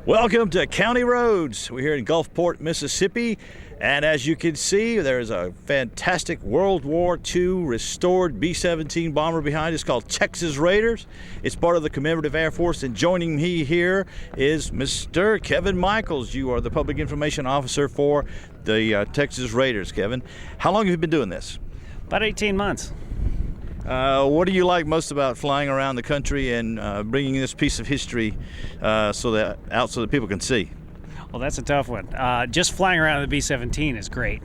Welcome to County Roads. We're here in Gulfport, Mississippi, and as you can see, there's a fantastic World War II restored B-17 bomber behind us called Texas Raiders. It's part of the Commemorative Air Force, and joining me here is Mr. Kevin Michels. You are the Public Information Officer for the Texas Raiders, Kevin. How long have you been doing this? About 18 months. What do you like most about flying around the country and bringing this piece of history so that people can see? Well, that's a tough one. Just flying around the B-17 is great.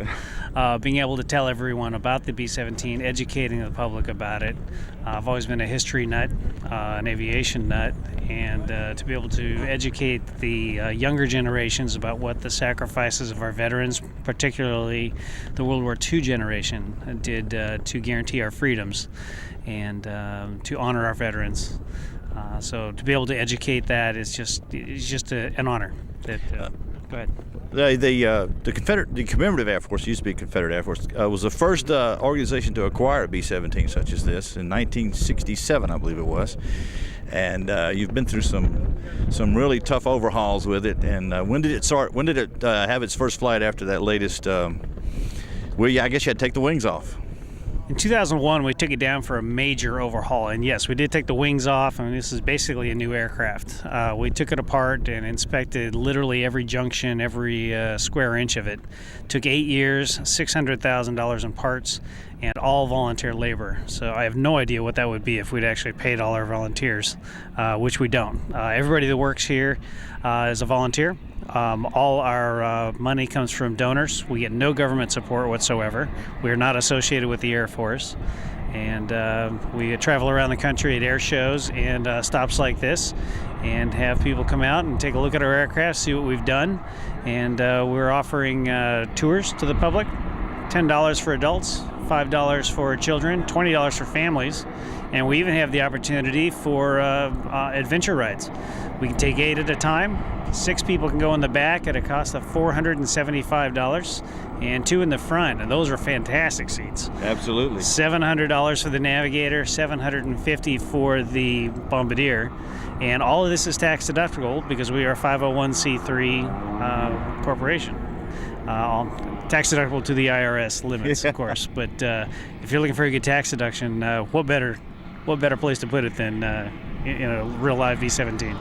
Being able to tell everyone about the B-17, educating the public about it. I've always been a history nut, an aviation nut, and to be able to educate the younger generations about what the sacrifices of our veterans, particularly the World War II generation, did to guarantee our freedoms and to honor our veterans. So to be able to educate that is just an honor. Go ahead. The Commemorative Air Force, used to be Confederate Air Force, was the first organization to acquire a B-17 such as this in 1967, I believe it was. And you've been through some really tough overhauls with it. And when did it start? When did it have its first flight after that latest? I guess you had to take the wings off. In 2001, we took it down for a major overhaul, and yes, we did take the wings off, and this is basically a new aircraft. We took it apart and inspected literally every junction, every square inch of it. Took 8 years, $600,000 in parts, and all volunteer labor. So I have no idea what that would be if we'd actually paid all our volunteers, which we don't. Everybody that works here is a volunteer. All our money comes from donors. We get no government support whatsoever. We are not associated with the Air Force. And we travel around the country at air shows and stops like this and have people come out and take a look at our aircraft, see what we've done. And we're offering tours to the public, $10 for adults, $5 for children, $20 for families. And we even have the opportunity for adventure rides. We can take 8 at a time. 6 people can go in the back at a cost of $475 and 2 in the front, and those are fantastic seats. Absolutely. $700 for the navigator, $750 for the bombardier, and all of this is tax deductible because we are a 501c3 corporation. Tax deductible to the IRS limits, of course, but if you're looking for a good tax deduction, what better place to put it than in a real live V-17?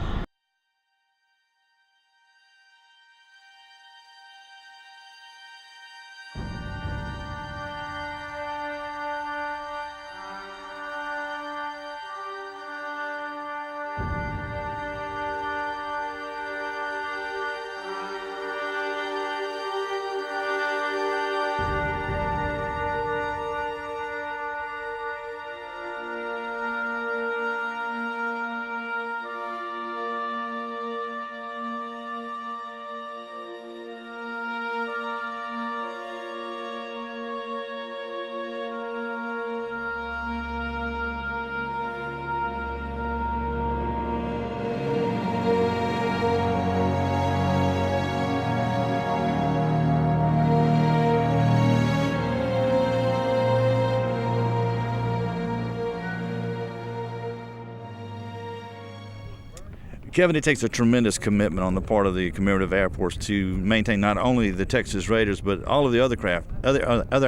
Kevin, it takes a tremendous commitment on the part of the Commemorative Air Force to maintain not only the Texas Raiders, but all of the other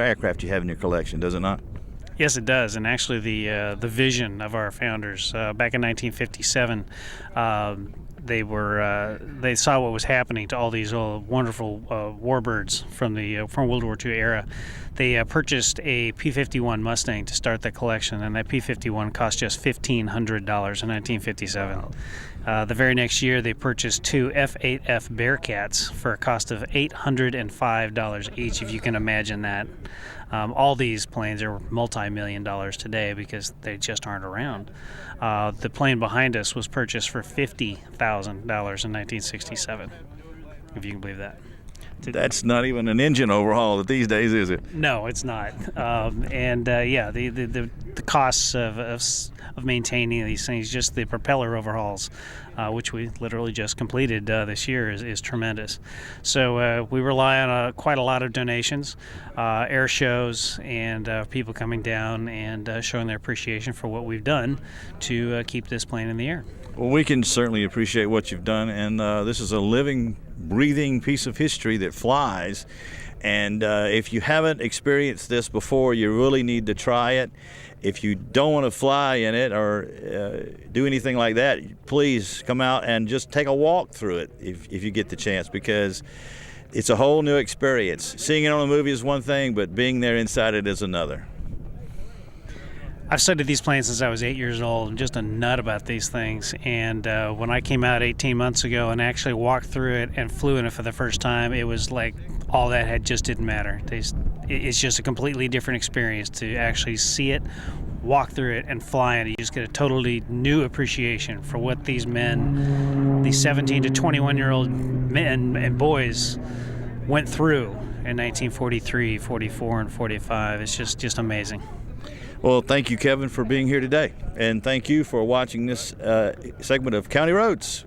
aircraft you have in your collection, does it not? Yes, it does. And actually, the vision of our founders back in 1957, they saw what was happening to all these wonderful warbirds from World War II era. They purchased a P-51 Mustang to start the collection, and that P-51 cost just $1,500 in 1957. The very next year, they purchased 2 F-8F Bearcats for a cost of $805 each, if you can imagine that. All these planes are multi-million dollars today because they just aren't around. The plane behind us was purchased for $50,000 in 1967, if you can believe that. That's not even an engine overhaul these days, is it? No, it's not. The costs of maintaining these things, just the propeller overhauls, which we literally just completed this year, is tremendous. So we rely on quite a lot of donations, air shows, and people coming down and showing their appreciation for what we've done to keep this plane in the air. Well, we can certainly appreciate what you've done, and this is a living, breathing piece of history that flies. And if you haven't experienced this before, you really need to try it. If you don't want to fly in it or do anything like that, please come out and just take a walk through it if you get the chance, because it's a whole new experience. Seeing it on a movie is one thing, but being there inside it is another. I've studied these planes since I was 8 years old. I'm just a nut about these things. And when I came out 18 months ago and actually walked through it and flew in it for the first time, it was like all that had just didn't matter. It's just a completely different experience to actually see it, walk through it, and fly in it. You just get a totally new appreciation for what these men, these 17 to 21-year-old men and boys went through in 1943, 44, and 45. It's just amazing. Well, thank you, Kevin, for being here today. And thank you for watching this segment of County Roads.